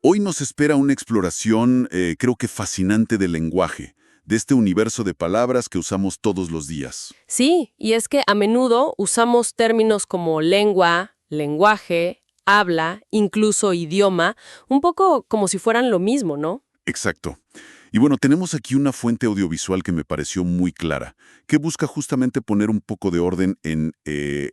Hoy nos espera una exploración, creo que fascinante del lenguaje, de este universo de palabras que usamos todos los días. Sí, y es que a menudo usamos términos como lengua, lenguaje, habla, incluso idioma, un poco como si fueran lo mismo, ¿no? Exacto. Y bueno, tenemos aquí una fuente audiovisual que me pareció muy clara, que busca justamente poner un poco de orden en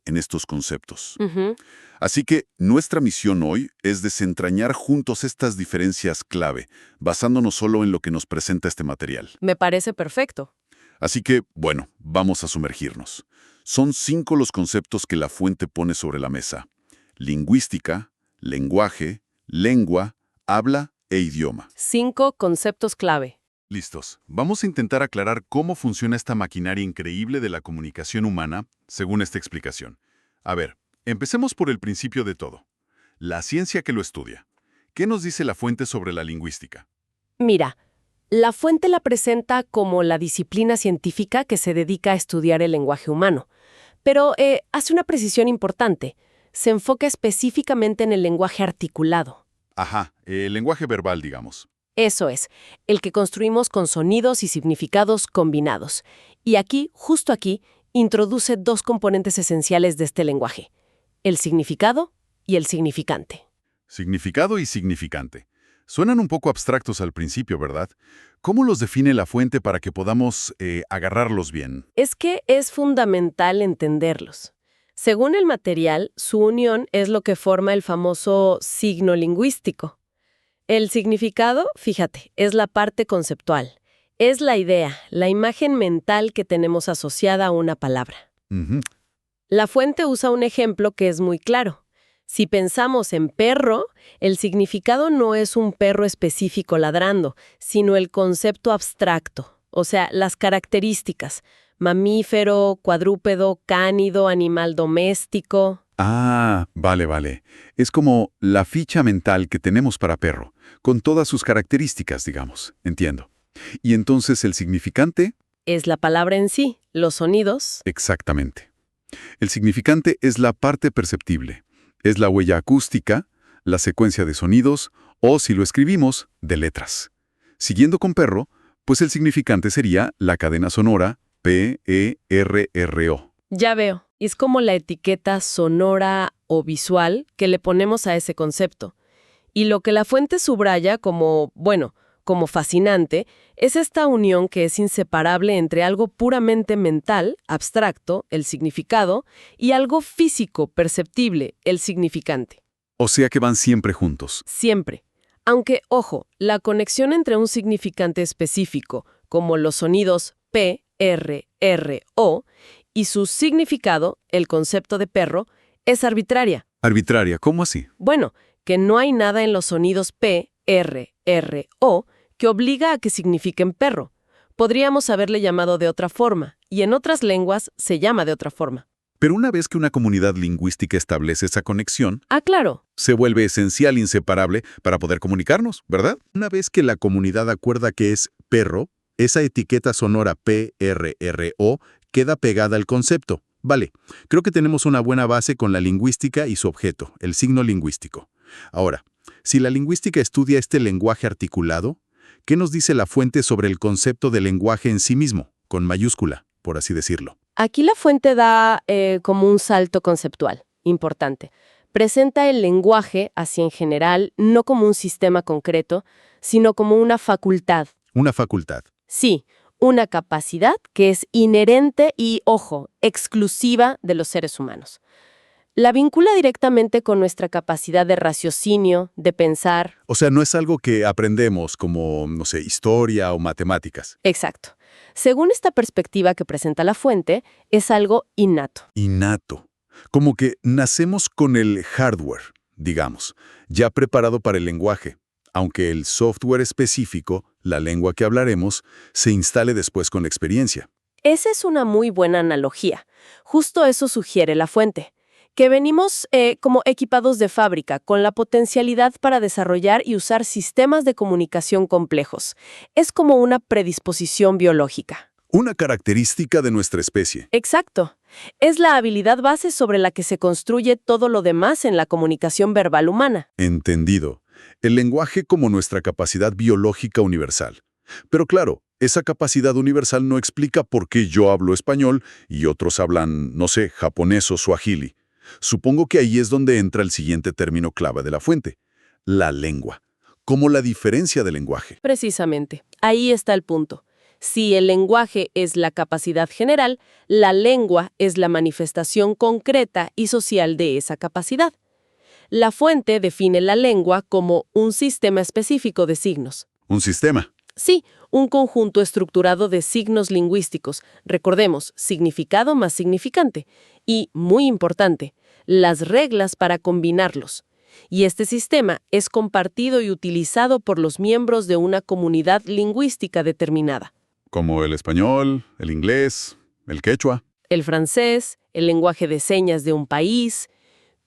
estos conceptos. Ujú. Así que nuestra misión hoy es desentrañar juntos estas diferencias clave, basándonos solo en lo que nos presenta este material. Me parece perfecto. Así que, bueno, vamos a sumergirnos. Son 5 los conceptos que la fuente pone sobre la mesa: lingüística, lenguaje, lengua, habla e idioma. 5 conceptos clave. Listos. Vamos a intentar aclarar cómo funciona esta maquinaria increíble de la comunicación humana, según esta explicación. A ver, empecemos por el principio de todo. La ciencia que lo estudia. ¿Qué nos dice la fuente sobre la lingüística? Mira, la fuente la presenta como la disciplina científica que se dedica a estudiar el lenguaje humano. Pero hace una precisión importante. Se enfoca específicamente en el lenguaje articulado. Ajá, el lenguaje verbal, digamos. Eso es, el que construimos con sonidos y significados combinados. Y aquí, justo aquí, introduce 2 componentes esenciales de este lenguaje: el significado y el significante. Significado y significante. Suenan un poco abstractos al principio, ¿verdad? ¿Cómo los define la fuente para que podamos agarrarlos bien? Es que es fundamental entenderlos. Según el material, su unión es lo que forma el famoso signo lingüístico. El significado, fíjate, es la parte conceptual. Es la idea, la imagen mental que tenemos asociada a una palabra. Ujú. La fuente usa un ejemplo que es muy claro. Si pensamos en perro, el significado no es un perro específico ladrando, sino el concepto abstracto, o sea, las características: mamífero, cuadrúpedo, cánido, animal doméstico. Ah, vale. Es como la ficha mental que tenemos para perro, con todas sus características, digamos. Entiendo. Y entonces el significante, Es la palabra en sí, los sonidos. exactamente. El significante es la parte perceptible. Es la huella acústica, la secuencia de sonidos, o si lo escribimos, de letras. Siguiendo con perro, pues el significante sería la cadena sonora P-E-R-R-O. Ya veo, es como la etiqueta sonora o visual que le ponemos a ese concepto. Y lo que la fuente subraya como, bueno, como fascinante, es esta unión que es inseparable entre algo puramente mental, abstracto, el significado, y algo físico, perceptible, el significante. O sea que van siempre juntos. Siempre. Aunque, ojo, la conexión entre un significante específico, como los sonidos P, R, R, O, y su significado, el concepto de perro, es arbitraria. Arbitraria, ¿cómo así? Bueno, que no hay nada en los sonidos P, R, R, O que obliga a que signifiquen perro. Podríamos haberle llamado de otra forma, y en otras lenguas se llama de otra forma. Pero una vez que una comunidad lingüística establece esa conexión, Ah, claro. se vuelve esencial, inseparable, para poder comunicarnos, ¿verdad? Una vez que la comunidad acuerda que es perro, esa etiqueta sonora P-R-R-O queda pegada al concepto. Vale, creo que tenemos una buena base con la lingüística y su objeto, el signo lingüístico. Ahora, si la lingüística estudia este lenguaje articulado, ¿qué nos dice la fuente sobre el concepto de lenguaje en sí mismo, con mayúscula, por así decirlo? Aquí la fuente da como un salto conceptual importante. Presenta el lenguaje, así en general, no como un sistema concreto, sino como una facultad. Una facultad. Sí, una capacidad que es inherente y, ojo, exclusiva de los seres humanos. La vincula directamente con nuestra capacidad de raciocinio, de pensar. O sea, no es algo que aprendemos como, no sé, historia o matemáticas. Exacto. Según esta perspectiva que presenta la fuente, es algo innato. Innato. Como que nacemos con el hardware, digamos, ya preparado para el lenguaje, aunque el software específico, la lengua que hablaremos, se instale después con la experiencia. Esa es una muy buena analogía. Justo eso sugiere la fuente, que venimos como equipados de fábrica, con la potencialidad para desarrollar y usar sistemas de comunicación complejos. Es como una predisposición biológica. Una característica de nuestra especie. Exacto. Es la habilidad base sobre la que se construye todo lo demás en la comunicación verbal humana. Entendido. el lenguaje como nuestra capacidad biológica universal. Pero claro, esa capacidad universal no explica por qué yo hablo español y otros hablan, no sé, japonés o suajili. Supongo que ahí es donde entra el siguiente término clave de la fuente, la lengua, como la diferencia del lenguaje. Precisamente, ahí está el punto. Si el lenguaje es la capacidad general, la lengua es la manifestación concreta y social de esa capacidad. La fuente define la lengua como un sistema específico de signos. Un sistema. Sí, un conjunto estructurado de signos lingüísticos. Recordemos, significado más significante. Y, muy importante, las reglas para combinarlos. Y este sistema es compartido y utilizado por los miembros de una comunidad lingüística determinada. Como el español, el inglés, el quechua. El francés, el lenguaje de señas de un país,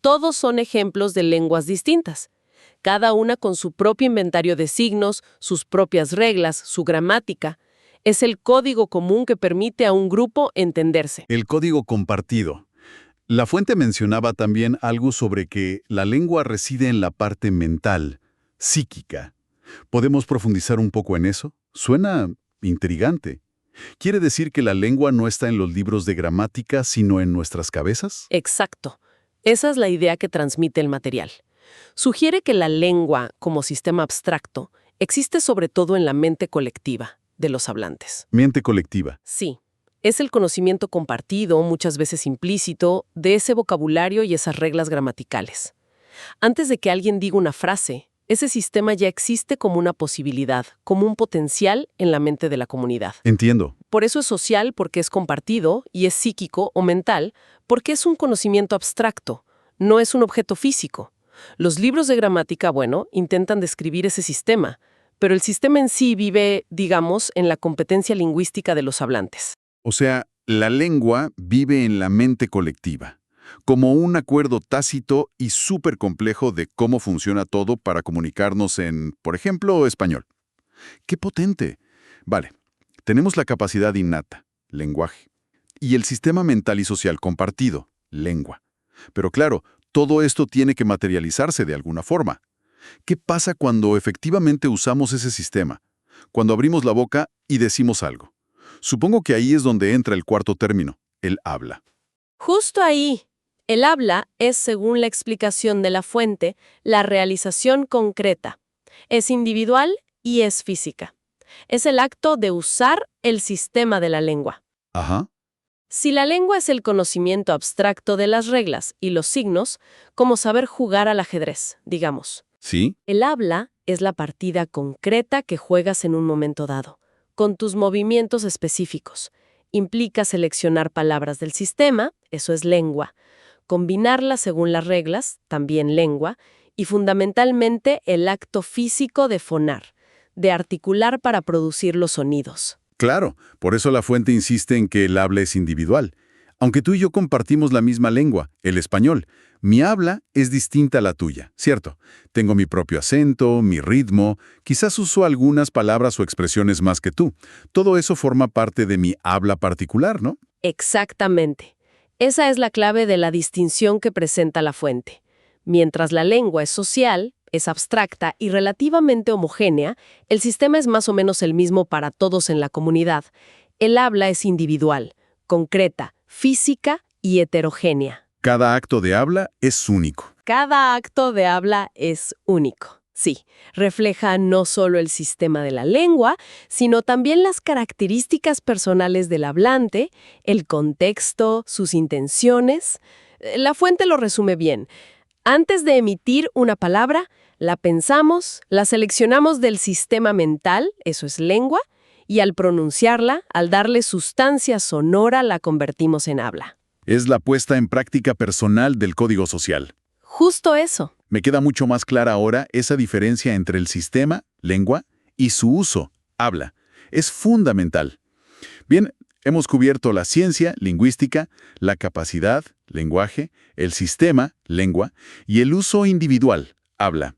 todos son ejemplos de lenguas distintas. Cada una con su propio inventario de signos, sus propias reglas, su gramática. Es el código común que permite a un grupo entenderse. El código compartido. La fuente mencionaba también algo sobre que la lengua reside en la parte mental, psíquica. ¿Podemos profundizar un poco en eso? Suena intrigante. ¿Quiere decir que la lengua no está en los libros de gramática, sino en nuestras cabezas? Exacto. Esa es la idea que transmite el material. Sugiere que la lengua, como sistema abstracto, existe sobre todo en la mente colectiva de los hablantes. Mente colectiva. Sí, es el conocimiento compartido, muchas veces implícito, de ese vocabulario y esas reglas gramaticales. Antes de que alguien diga una frase, ese sistema ya existe como una posibilidad, como un potencial en la mente de la comunidad. Entiendo. Por eso es social, porque es compartido, y es psíquico o mental, porque es un conocimiento abstracto, no es un objeto físico. Los libros de gramática, intentan describir ese sistema, pero el sistema en sí vive, digamos, en la competencia lingüística de los hablantes. O sea, la lengua vive en la mente colectiva, como un acuerdo tácito y súper complejo de cómo funciona todo para comunicarnos en, por ejemplo, español. ¡Qué potente! Vale, tenemos la capacidad innata, lenguaje, y el sistema mental y social compartido, lengua. Pero claro, todo esto tiene que materializarse de alguna forma. ¿Qué pasa cuando efectivamente usamos ese sistema? Cuando abrimos la boca y decimos algo. Supongo que ahí es donde entra el cuarto término, el habla. Justo ahí. El habla es, según la explicación de la fuente, la realización concreta. Es individual y es física. Es el acto de usar el sistema de la lengua. Ajá. Si la lengua es el conocimiento abstracto de las reglas y los signos, como saber jugar al ajedrez, digamos. ¿Sí? El habla es la partida concreta que juegas en un momento dado, con tus movimientos específicos. Implica seleccionar palabras del sistema, eso es lengua, combinarlas según las reglas, también lengua, y fundamentalmente el acto físico de fonar, de articular para producir los sonidos. Claro, por eso la fuente insiste en que el habla es individual. Aunque tú y yo compartimos la misma lengua, el español, mi habla es distinta a la tuya, ¿cierto? Tengo mi propio acento, mi ritmo, quizás uso algunas palabras o expresiones más que tú. Todo eso forma parte de mi habla particular, ¿no? Exactamente. Esa es la clave de la distinción que presenta la fuente. Mientras la lengua es social, es abstracta y relativamente homogénea, el sistema es más o menos el mismo para todos en la comunidad. El habla es individual, concreta, física y heterogénea. Cada acto de habla es único. Cada acto de habla es único. Sí, refleja no solo el sistema de la lengua, sino también las características personales del hablante, el contexto, sus intenciones. La fuente lo resume bien. Antes de emitir una palabra, la pensamos, la seleccionamos del sistema mental, eso es lengua, y al pronunciarla, al darle sustancia sonora, la convertimos en habla. Es la puesta en práctica personal del código social. Justo eso. Me queda mucho más clara ahora esa diferencia entre el sistema, lengua, y su uso, habla. Es fundamental. Bien, hemos cubierto la ciencia, lingüística, la capacidad, lenguaje, el sistema, lengua, y el uso individual, habla.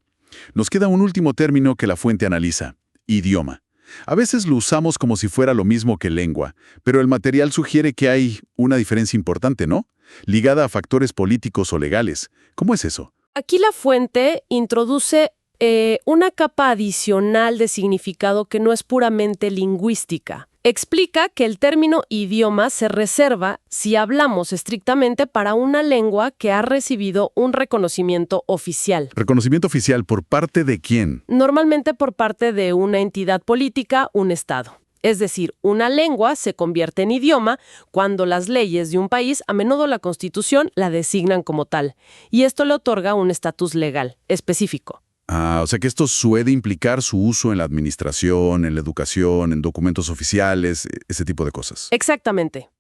Nos queda un último término que la fuente analiza, idioma. A veces lo usamos como si fuera lo mismo que lengua, pero el material sugiere que hay una diferencia importante, ¿no? Ligada a factores políticos o legales. ¿Cómo es eso? Aquí la fuente introduce una capa adicional de significado que no es puramente lingüística. Explica que el término idioma se reserva si hablamos estrictamente para una lengua que ha recibido un reconocimiento oficial. ¿Reconocimiento oficial por parte de quién? Normalmente por parte de una entidad política, un Estado. Es decir, una lengua se convierte en idioma cuando las leyes de un país, a menudo la Constitución, la designan como tal, y esto le otorga un estatus legal específico. O sea que esto suele implicar su uso en la administración, en la educación, en documentos oficiales, ese tipo de cosas. Exactamente.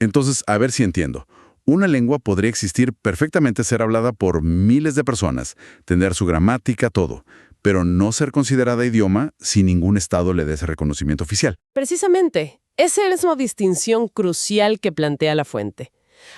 Entonces, a ver si entiendo. Una lengua podría existir perfectamente, ser hablada por miles de personas, tener su gramática, todo, pero no ser considerada idioma si ningún Estado le dé ese reconocimiento oficial. Precisamente, esa es una distinción crucial que plantea la fuente.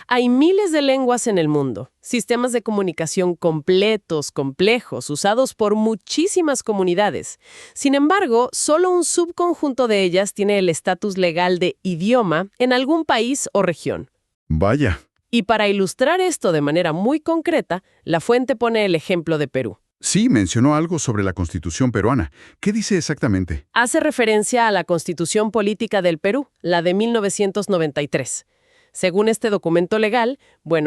Hay miles de lenguas en el mundo, sistemas de comunicación completos, complejos, usados por muchísimas comunidades. Sin embargo, solo un subconjunto de ellas tiene el estatus legal de idioma en algún país o región. Vaya. Y para ilustrar esto de manera muy concreta, la fuente pone el ejemplo de Perú. Sí, mencionó algo sobre la Constitución peruana. ¿Qué dice exactamente? Hace referencia a la Constitución Política del Perú, la de 1993. Según este documento legal,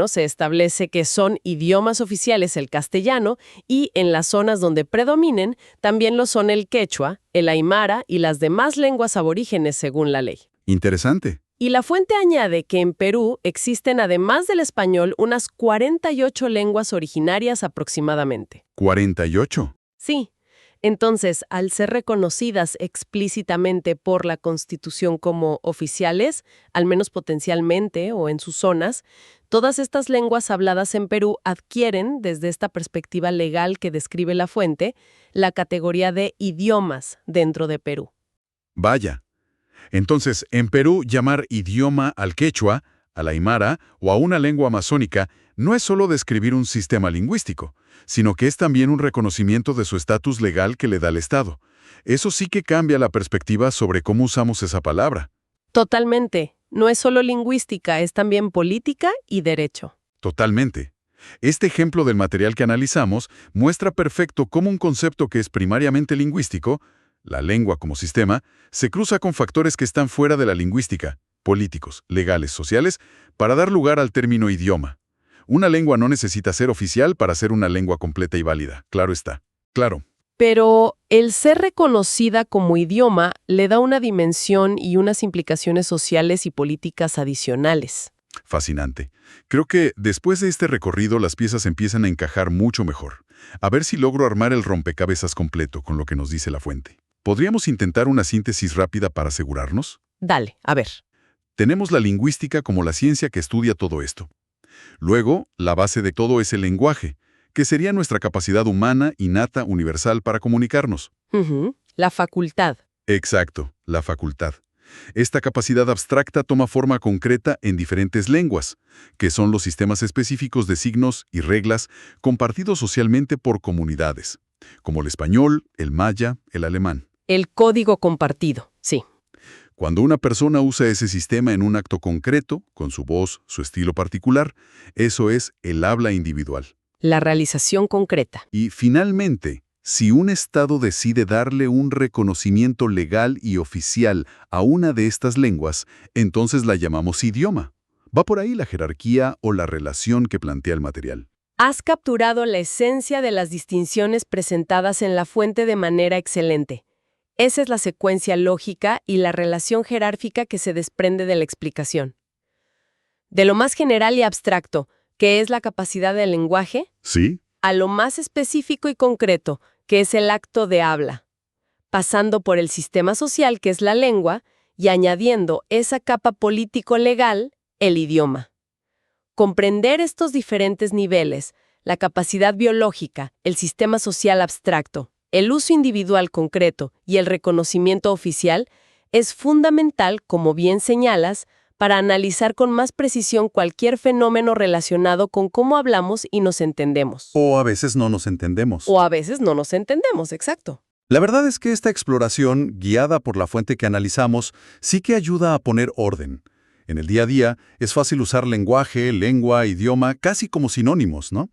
se establece que son idiomas oficiales el castellano y en las zonas donde predominen también lo son el quechua, el aymara y las demás lenguas aborígenes según la ley. Interesante. Y la fuente añade que en Perú existen además del español unas 48 lenguas originarias aproximadamente. ¿48? Sí. Entonces, al ser reconocidas explícitamente por la Constitución como oficiales, al menos potencialmente o en sus zonas, todas estas lenguas habladas en Perú adquieren, desde esta perspectiva legal que describe la fuente, la categoría de idiomas dentro de Perú. Vaya. Entonces, en Perú, llamar idioma al quechua, al aymara o a una lengua amazónica no es solo describir un sistema lingüístico, sino que es también un reconocimiento de su estatus legal que le da el Estado. Eso sí que cambia la perspectiva sobre cómo usamos esa palabra. Totalmente. No es solo lingüística, es también política y derecho. Totalmente. Este ejemplo del material que analizamos muestra perfecto cómo un concepto que es primariamente lingüístico, la lengua como sistema, se cruza con factores que están fuera de la lingüística, políticos, legales, sociales, para dar lugar al término idioma. Una lengua no necesita ser oficial para ser una lengua completa y válida, claro está. Claro. Pero el ser reconocida como idioma le da una dimensión y unas implicaciones sociales y políticas adicionales. Fascinante. Creo que después de este recorrido las piezas empiezan a encajar mucho mejor. A ver si logro armar el rompecabezas completo con lo que nos dice la fuente. ¿Podríamos intentar una síntesis rápida para asegurarnos? Dale, a ver. Tenemos la lingüística como la ciencia que estudia todo esto. Luego, la base de todo es el lenguaje, que sería nuestra capacidad humana, innata, universal para comunicarnos. La facultad. Exacto, la facultad. Esta capacidad abstracta toma forma concreta en diferentes lenguas, que son los sistemas específicos de signos y reglas compartidos socialmente por comunidades, como el español, el maya, el alemán. El código compartido, sí. Cuando una persona usa ese sistema en un acto concreto, con su voz, su estilo particular, eso es el habla individual. La realización concreta. Y finalmente, si un Estado decide darle un reconocimiento legal y oficial a una de estas lenguas, entonces la llamamos idioma. Va por ahí la jerarquía o la relación que plantea el material. Has capturado la esencia de las distinciones presentadas en la fuente de manera excelente. Esa es la secuencia lógica y la relación jerárquica que se desprende de la explicación. De lo más general y abstracto, que es la capacidad del lenguaje, ¿Sí? a lo más específico y concreto, que es el acto de habla, pasando por el sistema social, que es la lengua, y añadiendo esa capa político-legal, el idioma. Comprender estos diferentes niveles, la capacidad biológica, el sistema social abstracto, el uso individual concreto y el reconocimiento oficial, es fundamental, como bien señalas, para analizar con más precisión cualquier fenómeno relacionado con cómo hablamos y nos entendemos. O a veces no nos entendemos. O a veces no nos entendemos, exacto. La verdad es que esta exploración, guiada por la fuente que analizamos, sí que ayuda a poner orden. En el día a día es fácil usar lenguaje, lengua, idioma, casi como sinónimos, ¿no?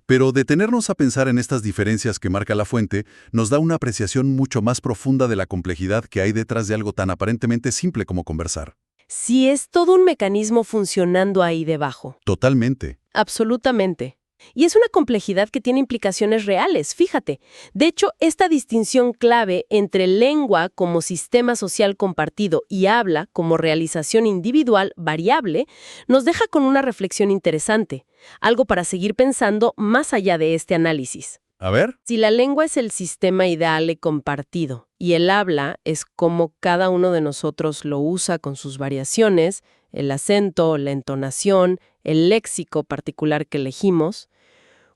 Pero detenernos a pensar en estas diferencias que marca la fuente nos da una apreciación mucho más profunda de la complejidad que hay detrás de algo tan aparentemente simple como conversar. Sí, es todo un mecanismo funcionando ahí debajo. Totalmente. Absolutamente. Y es una complejidad que tiene implicaciones reales, fíjate. De hecho, esta distinción clave entre lengua como sistema social compartido y habla como realización individual variable nos deja con una reflexión interesante, algo para seguir pensando más allá de este análisis. A ver. Si la lengua es el sistema ideal y compartido, y el habla es cómo cada uno de nosotros lo usa con sus variaciones, el acento, la entonación, el léxico particular que elegimos,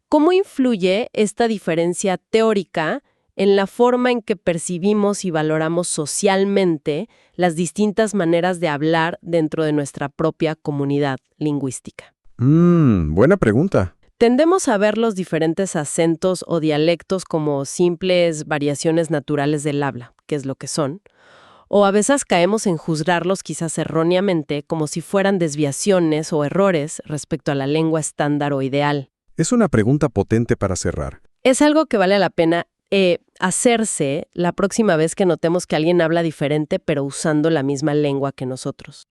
¿cómo influye esta diferencia teórica en la forma en que percibimos y valoramos socialmente las distintas maneras de hablar dentro de nuestra propia comunidad lingüística? Buena pregunta. Tendemos a ver los diferentes acentos o dialectos como simples variaciones naturales del habla, que es lo que son, o a veces caemos en juzgarlos quizás erróneamente como si fueran desviaciones o errores respecto a la lengua estándar o ideal. Es una pregunta potente para cerrar. Es algo que vale la pena hacerse la próxima vez que notemos que alguien habla diferente pero usando la misma lengua que nosotros.